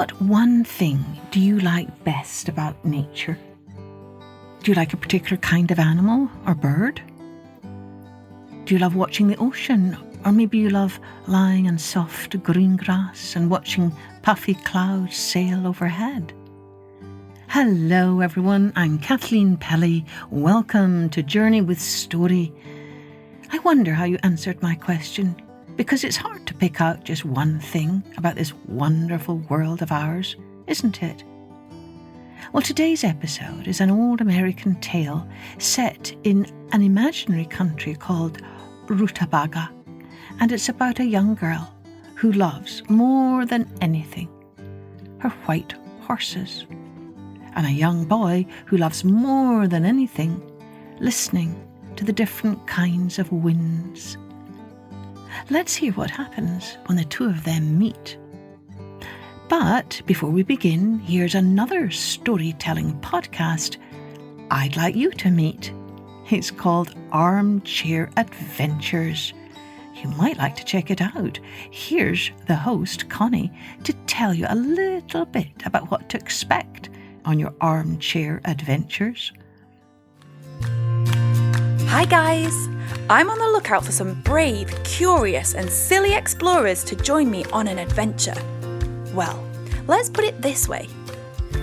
What one thing do you like best about nature? Do you like a particular kind of animal or bird? Do you love watching the ocean? Or maybe you love lying on soft green grass and watching puffy clouds sail overhead? Hello everyone, I'm Kathleen Pelly. Welcome to Journey with Story. I wonder how you answered my question, because it's hard to pick out just one thing about this wonderful world of ours, isn't it? Well, today's episode is an old American tale set in an imaginary country called Rutabaga, and it's about a young girl who loves more than anything her white horses, and a young boy who loves more than anything listening to the different kinds of winds. Let's hear what happens when the two of them meet. But before we begin, here's another storytelling podcast I'd like you to meet. It's called Armchair Adventures. You might like to check it out. Here's the host, Connie, to tell you a little bit about what to expect on your armchair adventures. Hi guys! I'm on the lookout for some brave, curious and silly explorers to join me on an adventure. Well, let's put it this way.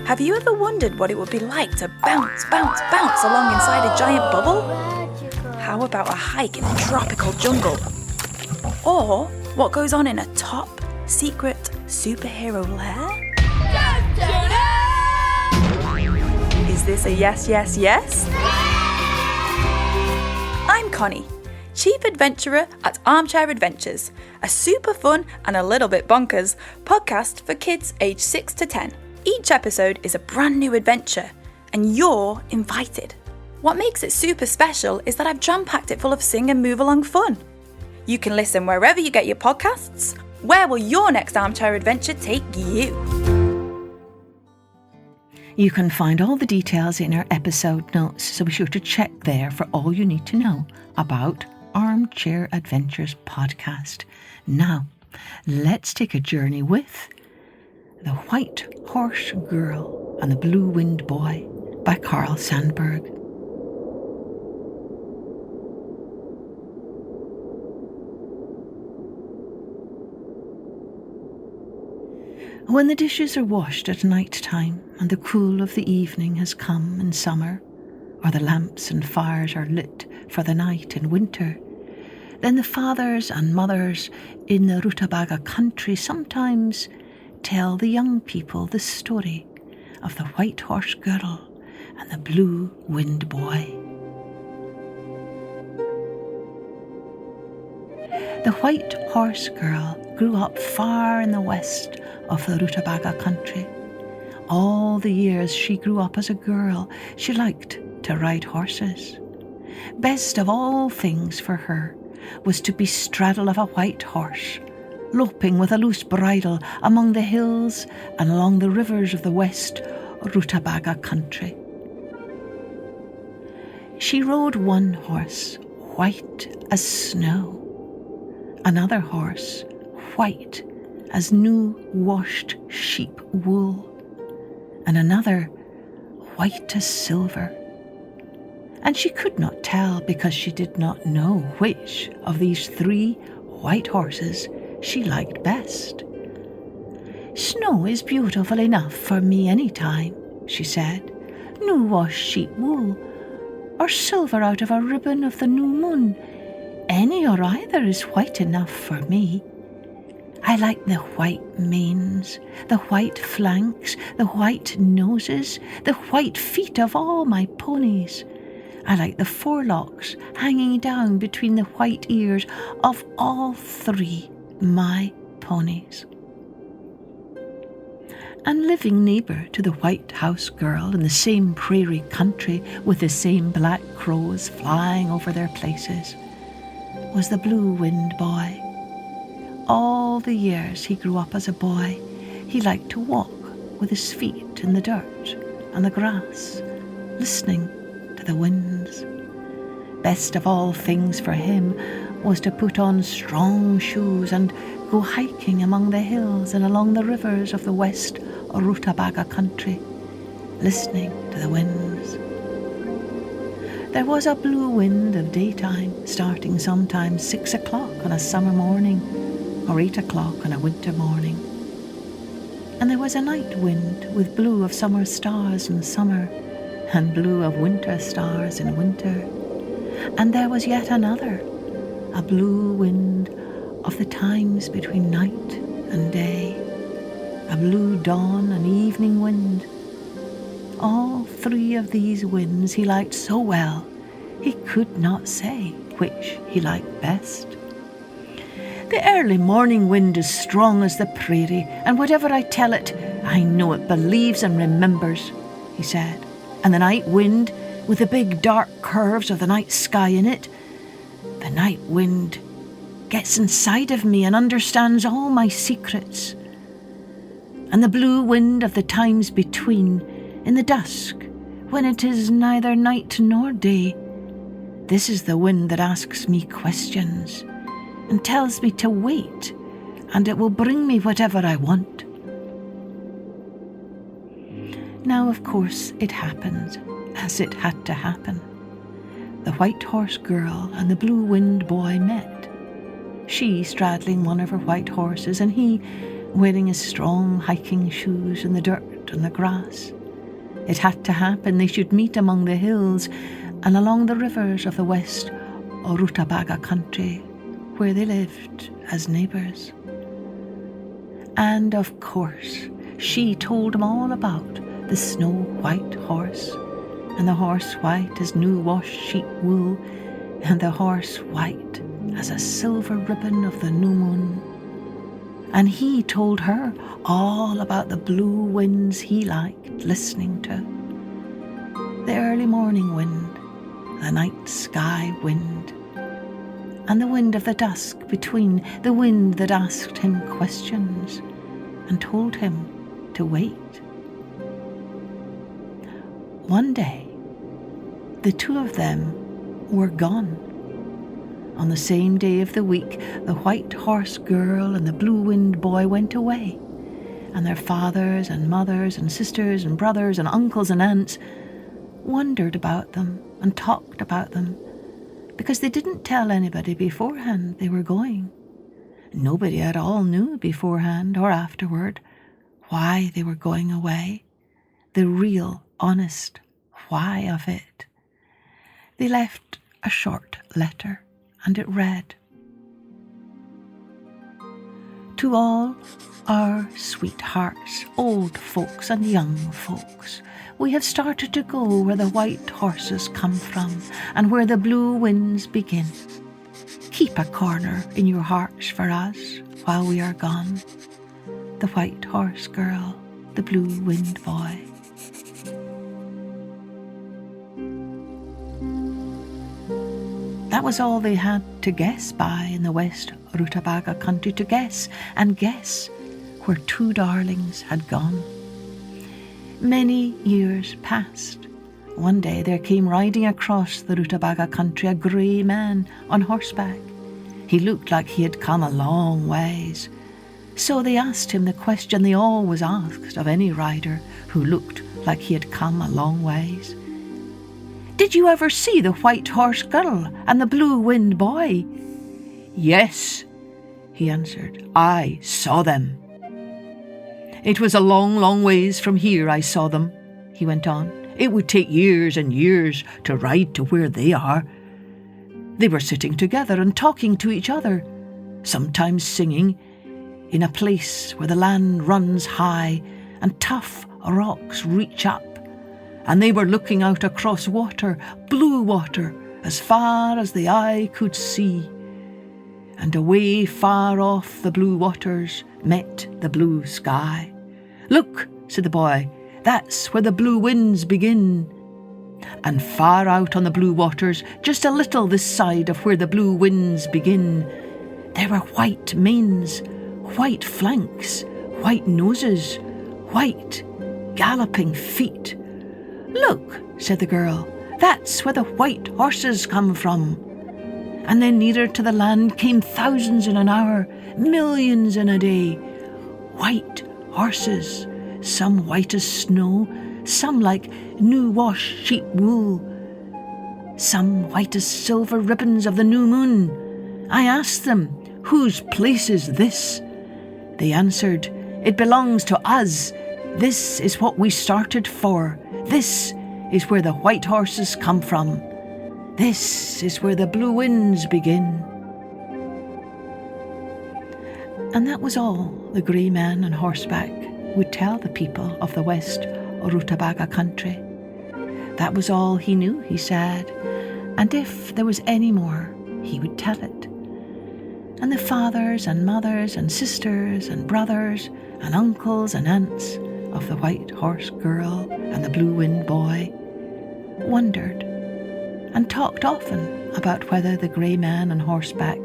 Have you ever wondered what it would be like to bounce along inside a giant bubble? How about a hike in a tropical jungle? Or what goes on in a top secret superhero lair? Is this a yes, yes, yes? I'm Connie, Chief Adventurer at Armchair Adventures, a super fun and a little bit bonkers podcast for kids aged 6 to 10. Each episode is a brand new adventure, and you're invited. What makes it super special is that I've jam-packed it full of sing and move-along fun. You can listen wherever you get your podcasts. Where will your next armchair adventure take you? You can find all the details in our episode notes, so be sure to check there for all you need to know about Armchair Adventures podcast. Now, let's take a journey with The White Horse Girl and the Blue Wind Boy by Carl Sandburg. When the dishes are washed at night time and the cool of the evening has come in summer, or the lamps and fires are lit for the night in winter, then the fathers and mothers in the Rutabaga country sometimes tell the young people the story of the White Horse Girl and the Blue Wind Boy. The White Horse Girl grew up far in the west of the Rutabaga country. All the years she grew up as a girl, she liked to ride horses. Best of all things for her was to be straddle of a white horse, loping with a loose bridle among the hills and along the rivers of the west Rutabaga country. She rode one horse, white as snow, another horse, white as new washed sheep wool, and another white as silver. And she could not tell, because she did not know which of these three white horses she liked best. "Snow is beautiful enough for me any time," she said. "New washed sheep wool, or silver out of a ribbon of the new moon, any or either is white enough for me. I like the white manes, the white flanks, the white noses, the white feet of all my ponies. I like the forelocks hanging down between the white ears of all three my ponies." And living neighbour to the White House Girl in the same prairie country with the same black crows flying over their places was the Blue Wind Boy. All the years he grew up as a boy, he liked to walk with his feet in the dirt and the grass, listening to the winds. Best of all things for him was to put on strong shoes and go hiking among the hills and along the rivers of the west Rutabaga country, listening to the winds. There was a blue wind of daytime, starting sometimes 6 o'clock on a summer morning, or 8 o'clock on a winter morning. And there was a night wind with blue of summer stars in summer, and blue of winter stars in winter. And there was yet another, a blue wind of the times between night and day, a blue dawn and evening wind. All 3 of these winds he liked so well, he could not say which he liked best. The early morning wind is strong as the prairie, and whatever I tell it, I know it believes and remembers, he said. And the night wind, with the big dark curves of the night sky in it, the night wind gets inside of me and understands all my secrets. And the blue wind of the times between, in the dusk, when it is neither night nor day, this is the wind that asks me questions and tells me to wait, and it will bring me whatever I want. Now, of course, it happened as it had to happen. The white horse girl and the blue wind boy met, she straddling one of her white horses, and he wearing his strong hiking shoes in the dirt and the grass. It had to happen they should meet among the hills and along the rivers of the west Rutabaga country, where they lived as neighbours. And of course, she told him all about the snow-white horse, and the horse white as new-washed sheep wool, and the horse white as a silver ribbon of the new moon. And he told her all about the blue winds he liked listening to. The early morning wind, the night sky wind, and the wind of the dusk between, the wind that asked him questions and told him to wait. One day, the 2 of them were gone. On the same day of the week, the white horse girl and the blue wind boy went away, and their fathers and mothers and sisters and brothers and uncles and aunts wondered about them and talked about them, because they didn't tell anybody beforehand they were going. Nobody at all knew beforehand or afterward why they were going away, the real, honest why of it. They left a short letter, and it read, "To all our sweethearts, old folks and young folks, we have started to go where the white horses come from and where the blue winds begin. Keep a corner in your hearts for us while we are gone. The white horse girl, the blue wind boy." That was all they had to guess by in the west Rutabaga country, to guess and guess where 2 darlings had gone. Many years passed. One day there came riding across the Rutabaga country a grey man on horseback. He looked like he had come a long ways. So they asked him the question they always asked of any rider who looked like he had come a long ways. "Did you ever see the white horse girl and the blue wind boy?" "Yes," he answered, "I saw them." "It was a long, long ways from here I saw them," he went on. "It would take years and years to ride to where they are. They were sitting together and talking to each other, sometimes singing, in a place where the land runs high and tough rocks reach up. And they were looking out across water, blue water, as far as the eye could see. And away far off the blue waters met the blue sky. 'Look,' said the boy, 'that's where the blue winds begin.' And far out on the blue waters, just a little this side of where the blue winds begin, there were white manes, white flanks, white noses, white galloping feet. 'Look,' said the girl, 'that's where the white horses come from.' And then nearer to the land came thousands in an hour, millions in a day. White horses, some white as snow, some like new washed sheep wool, some white as silver ribbons of the new moon. I asked them, whose place is this? They answered, it belongs to us. This is what we started for. This is where the white horses come from. This is where the blue winds begin. And that was all the grey man on horseback would tell the people of the West Rutabaga country. That was all he knew, he said, and if there was any more, he would tell it. And the fathers and mothers and sisters and brothers and uncles and aunts of the white horse girl and the blue wind boy wondered and talked often about whether the grey man on horseback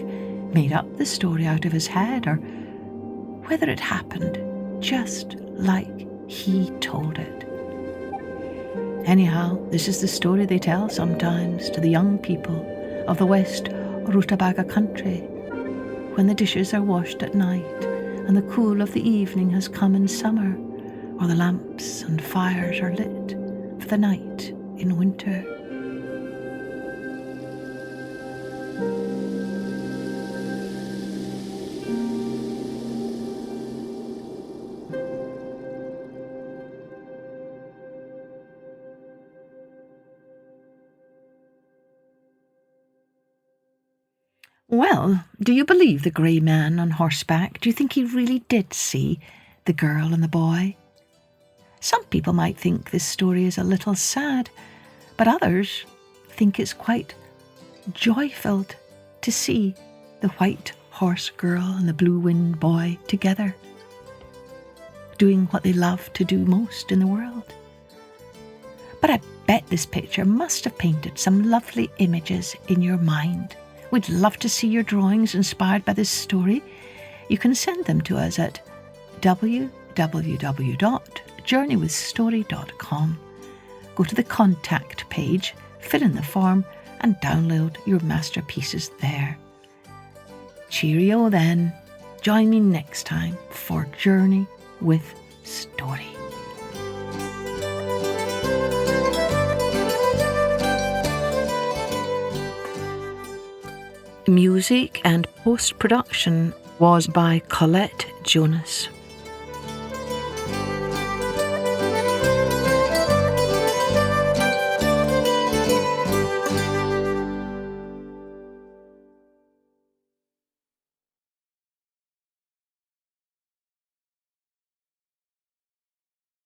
made up the story out of his head or whether it happened just like he told it. Anyhow, this is the story they tell sometimes to the young people of the West Rutabaga country when the dishes are washed at night and the cool of the evening has come in summer, or the lamps and fires are lit for the night in winter. Well, do you believe the grey man on horseback? Do you think he really did see the girl and the boy? Some people might think this story is a little sad, but others think it's quite joy-filled to see the white horse girl and the blue wind boy together, doing what they love to do most in the world. But I bet this picture must have painted some lovely images in your mind. We'd love to see your drawings inspired by this story. You can send them to us at www.journeywithstory.com. Go to the contact page, fill in the form and download your masterpieces there. Cheerio then. Join me next time for Journey with Story. Music and post-production was by Colette Jonas.